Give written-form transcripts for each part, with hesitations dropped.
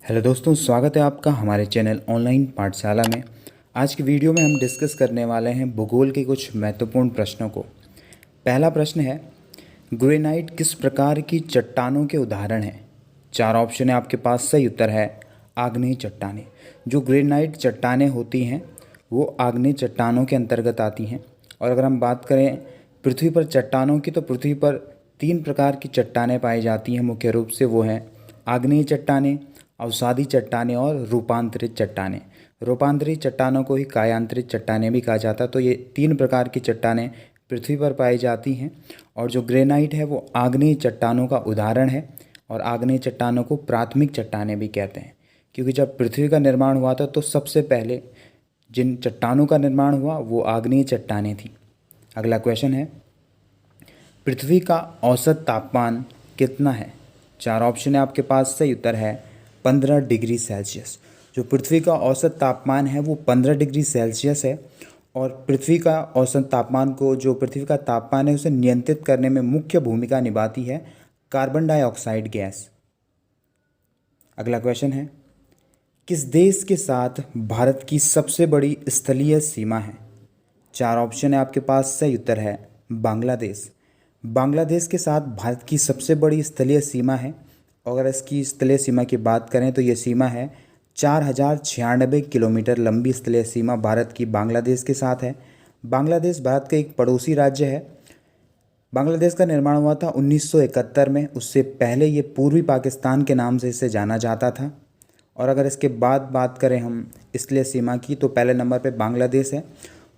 Hello दोस्तों, स्वागत है आपका हमारे चैनल ऑनलाइन पाठशाला में। आज की वीडियो में हम डिस्कस करने वाले हैं भूगोल के कुछ महत्वपूर्ण प्रश्नों को। पहला प्रश्न है, ग्रेनाइट किस प्रकार की चट्टानों के उदाहरण हैं? चार ऑप्शन है आपके पास। सही उत्तर है आग्नेय चट्टानें। जो ग्रेनाइट चट्टानें होती हैं वो आग्नेय चट्टानों के अंतर्गत आती हैं। और अगर हम बात करें पृथ्वी पर चट्टानों की, तो पृथ्वी पर तीन प्रकार की चट्टानें पाई जाती हैं मुख्य रूप से। वो हैं आग्नेय चट्टानें, अवसादी चट्टानें और रूपांतरित चट्टानें। रूपांतरित चट्टानों को ही कायांतरित चट्टानें भी कहा जाता है। तो ये तीन प्रकार की चट्टानें पृथ्वी पर पाई जाती हैं और जो ग्रेनाइट है वो आग्नेय चट्टानों का उदाहरण है। और आग्नेय चट्टानों को प्राथमिक चट्टानें भी कहते हैं, क्योंकि जब पृथ्वी का निर्माण हुआ था तो सबसे पहले जिन चट्टानों का निर्माण हुआ वो आग्नेय चट्टानें थी। अगला क्वेश्चन है, पृथ्वी का औसत तापमान कितना है? चार ऑप्शन है आपके पास। सही उत्तर है 15 डिग्री सेल्सियस। जो पृथ्वी का औसत तापमान है वो 15 डिग्री सेल्सियस है। और पृथ्वी का औसत तापमान को, जो पृथ्वी का तापमान है उसे नियंत्रित करने में मुख्य भूमिका निभाती है कार्बन डाइऑक्साइड गैस। अगला क्वेश्चन है, किस देश के साथ भारत की सबसे बड़ी स्थलीय सीमा है? चार ऑप्शन है आपके पास। सही उत्तर है बांग्लादेश। बांग्लादेश के साथ भारत की सबसे बड़ी स्थलीय सीमा है। अगर इसकी स्थलीय सीमा की बात करें तो ये सीमा है 4096 किलोमीटर लंबी स्थलीय सीमा भारत की बांग्लादेश के साथ है। बांग्लादेश भारत का एक पड़ोसी राज्य है। बांग्लादेश का निर्माण हुआ था 1971 में। उससे पहले ये पूर्वी पाकिस्तान के नाम से इसे जाना जाता था। और अगर इसके बाद बात करें हम स्थलीय सीमा की, तो पहले नंबर पे बांग्लादेश है,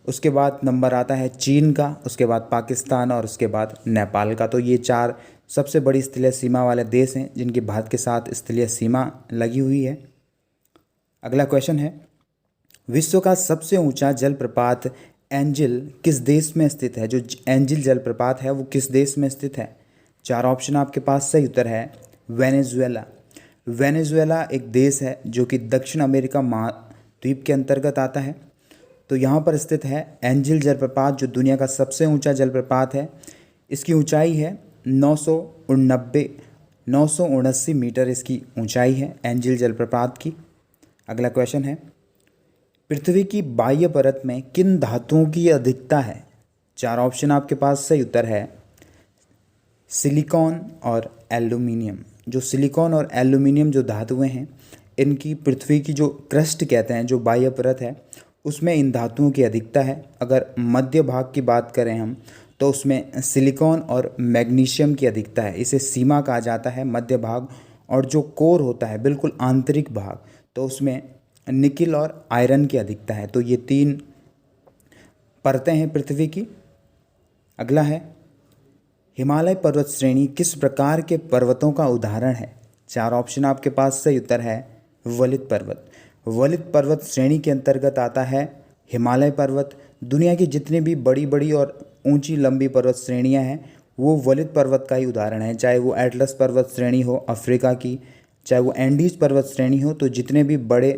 उसके बाद नंबर आता है चीन का, उसके बाद पाकिस्तान और उसके बाद नेपाल का। तो ये चार सबसे बड़ी स्थलीय सीमा वाले देश हैं जिनकी भारत के साथ स्थलीय सीमा लगी हुई है। अगला क्वेश्चन है, विश्व का सबसे ऊंचा जलप्रपात एंजिल किस देश में स्थित है? जो एंजिल जलप्रपात है वो किस देश में स्थित है? चार ऑप्शन आपके पास। सही उत्तर है वेनेजुएला। वेनेजुएला एक देश है जो कि दक्षिण अमेरिका महाद्वीप के अंतर्गत आता है। तो यहाँ पर स्थित है एंजिल जलप्रपात, जो दुनिया का सबसे ऊंचा जलप्रपात है। इसकी ऊंचाई है 979 मीटर इसकी ऊंचाई है एंजिल जलप्रपात की। अगला क्वेश्चन है, पृथ्वी की बाह्य परत में किन धातुओं की अधिकता है? चार ऑप्शन आपके पास। सही उत्तर है सिलिकॉन और एल्यूमिनियम। जो सिलिकॉन और एल्यूमिनियम जो धातुएं हैं, इनकी पृथ्वी की जो क्रस्ट कहते हैं, जो बाह्य परत है, उसमें इन धातुओं की अधिकता है। अगर मध्य भाग की बात करें हम, तो उसमें सिलिकॉन और मैग्नीशियम की अधिकता है। इसे सीमा कहा जाता है, मध्य भाग। और जो कोर होता है, बिल्कुल आंतरिक भाग, तो उसमें निकिल और आयरन की अधिकता है। तो ये तीन परतें हैं पृथ्वी की। अगला है, हिमालय पर्वत श्रेणी किस प्रकार के पर्वतों का उदाहरण है? चार ऑप्शन आपके पास। सही उत्तर है वलित पर्वत। वलित पर्वत श्रेणी के अंतर्गत आता है हिमालय पर्वत। दुनिया की जितनी भी बड़ी बड़ी और ऊंची लंबी पर्वत श्रेणियां हैं वो वलित पर्वत का ही उदाहरण है। चाहे वो एटलस पर्वत श्रेणी हो अफ्रीका की, चाहे वो एंडीज पर्वत श्रेणी हो, तो जितने भी बड़े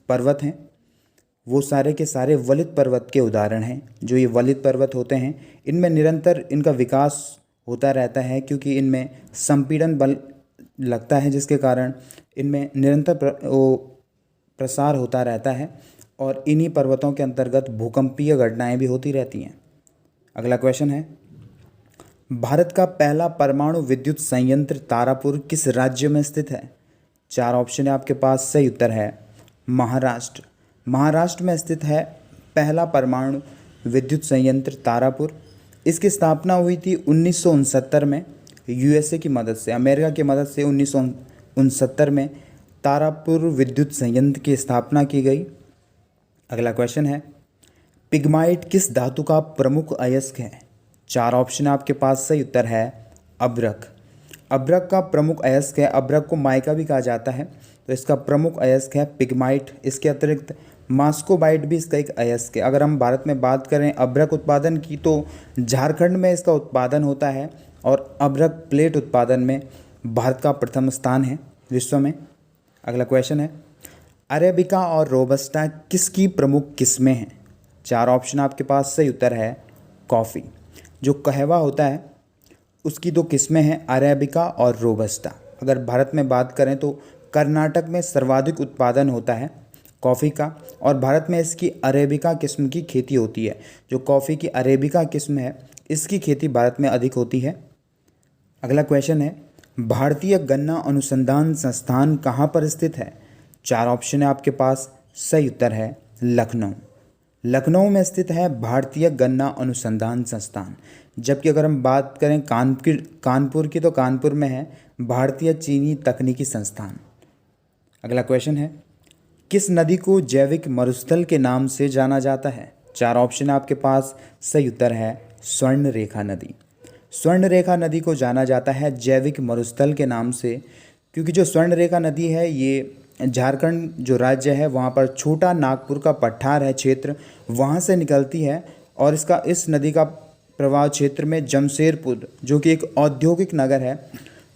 पर्वत हैं वो सारे के सारे वलित पर्वत के उदाहरण हैं। जो ये वलित पर्वत होते हैं, इनमें निरंतर इनका विकास होता रहता है, क्योंकि इनमें संपीड़न बल लगता है, जिसके कारण इनमें निरंतर प्रसार होता रहता है। और इन्हीं पर्वतों के अंतर्गत भूकंपीय घटनाएं भी होती रहती हैं। अगला क्वेश्चन है, भारत का पहला परमाणु विद्युत संयंत्र तारापुर किस राज्य में स्थित है? चार ऑप्शन है आपके पास। सही उत्तर है महाराष्ट्र। महाराष्ट्र में स्थित है पहला परमाणु विद्युत संयंत्र तारापुर। इसकी स्थापना हुई थी 1969 में यूएसए की मदद से, अमेरिका की मदद से 1969 में तारापुर विद्युत संयंत्र की स्थापना की गई। अगला क्वेश्चन है, पिग्माइट किस धातु का प्रमुख अयस्क है? चार ऑप्शन आपके पास। सही उत्तर है अभ्रक। अभ्रक का प्रमुख अयस्क है। अभ्रक को माइका भी कहा जाता है। तो इसका प्रमुख अयस्क है पिग्माइट। इसके अतिरिक्त मास्कोबाइट भी इसका एक अयस्क है। अगर हम भारत में बात करें अभ्रक उत्पादन की, तो झारखंड में इसका उत्पादन होता है और अभ्रक प्लेट उत्पादन में भारत का प्रथम स्थान है विश्व में। अगला क्वेश्चन है, अरेबिका और रोबस्टा किसकी प्रमुख किस्में हैं? चार ऑप्शन आपके पास। सही उत्तर है कॉफ़ी। जो कहवा होता है उसकी दो किस्में हैं, अरेबिका और रोबस्टा। अगर भारत में बात करें तो कर्नाटक में सर्वाधिक उत्पादन होता है कॉफ़ी का, और भारत में इसकी अरेबिका किस्म की खेती होती है। जो कॉफ़ी की अरेबिका किस्म है इसकी खेती भारत में अधिक होती है। अगला क्वेश्चन है, भारतीय गन्ना अनुसंधान संस्थान कहाँ पर स्थित है? 4 ऑप्शन है आपके पास। सही उत्तर है लखनऊ। लखनऊ में स्थित है भारतीय गन्ना अनुसंधान संस्थान। जबकि अगर हम बात करें कानपुर की, तो कानपुर में है भारतीय चीनी तकनीकी संस्थान। अगला क्वेश्चन है, किस नदी को जैविक मरुस्थल के नाम से जाना जाता है? 4 ऑप्शन है आपके पास। सही उत्तर है स्वर्ण रेखा नदी। स्वर्ण रेखा नदी को जाना जाता है जैविक मरुस्थल के नाम से, क्योंकि जो स्वर्ण रेखा नदी है ये झारखंड जो राज्य है वहाँ पर छोटा नागपुर का पठार है क्षेत्र, वहाँ से निकलती है। और इस नदी का प्रवाह क्षेत्र में जमशेदपुर जो कि एक औद्योगिक नगर है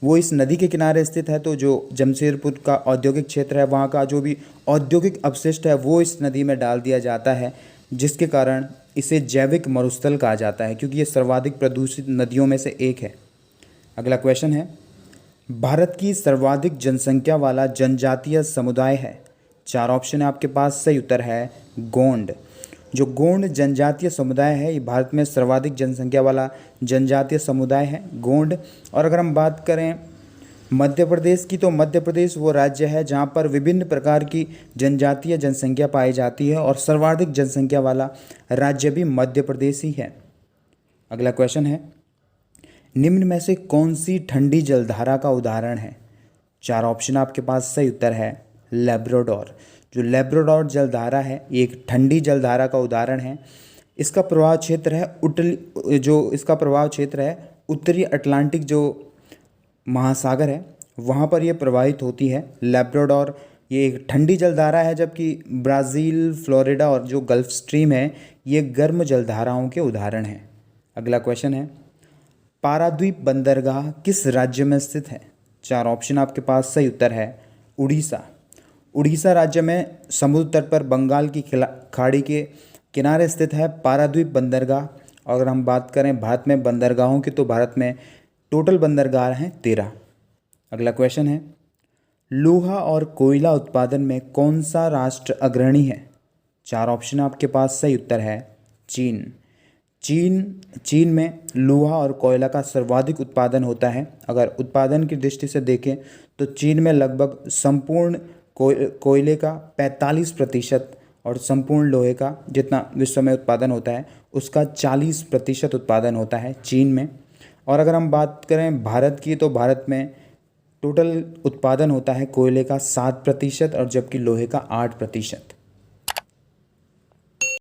वो इस नदी के किनारे स्थित है। तो जो जमशेदपुर का औद्योगिक क्षेत्र है वहाँ का जो भी औद्योगिक अपशिष्ट है वो इस नदी में डाल दिया जाता है, जिसके कारण इसे जैविक मरुस्थल कहा जाता है, क्योंकि ये सर्वाधिक प्रदूषित नदियों में से एक है। अगला क्वेश्चन है, भारत की सर्वाधिक जनसंख्या वाला जनजातीय समुदाय है? 4 ऑप्शन है आपके पास। सही उत्तर है गोंड। जो गोंड जनजातीय समुदाय है ये भारत में सर्वाधिक जनसंख्या वाला जनजातीय समुदाय है गोंड। और अगर हम बात करें मध्य प्रदेश की, तो मध्य प्रदेश वो राज्य है जहाँ पर विभिन्न प्रकार की जनजातीय जनसंख्या पाई जाती है, और सर्वाधिक जनसंख्या वाला राज्य भी मध्य प्रदेश ही है। अगला क्वेश्चन है, निम्न में से कौन सी ठंडी जलधारा का उदाहरण है? 4 ऑप्शन आपके पास। सही उत्तर है लैब्राडोर। जो लैब्राडोर जलधारा है ये एक ठंडी जलधारा का उदाहरण है। इसका प्रभाव क्षेत्र है उत्तरी अटलांटिक जो महासागर है वहाँ पर ये प्रवाहित होती है। लैब्राडोर ये एक ठंडी जलधारा है, जबकि ब्राज़ील, फ्लोरिडा और जो गल्फ स्ट्रीम है ये गर्म जलधाराओं के उदाहरण हैं। अगला क्वेश्चन है, पारादीप बंदरगाह किस राज्य में स्थित है? 4 ऑप्शन आपके पास। सही उत्तर है उड़ीसा। उड़ीसा राज्य में समुद्र तट पर बंगाल की खाड़ी के किनारे स्थित है पारादीप बंदरगाह। और अगर हम बात करें भारत में बंदरगाहों की, तो भारत में टोटल बंदरगाह हैं 13। अगला क्वेश्चन है, लोहा और कोयला उत्पादन में कौन सा राष्ट्र अग्रणी है? 4 ऑप्शन आपके पास। सही उत्तर है चीन। चीन में लोहा और कोयला का सर्वाधिक उत्पादन होता है। अगर उत्पादन की दृष्टि से देखें तो चीन में लगभग संपूर्ण कोयले का 45% और संपूर्ण लोहे का जितना विश्व में उत्पादन होता है उसका 40% उत्पादन होता है चीन में। और अगर हम बात करें भारत की, तो भारत में टोटल उत्पादन होता है कोयले का 7% और जबकि लोहे का 8%।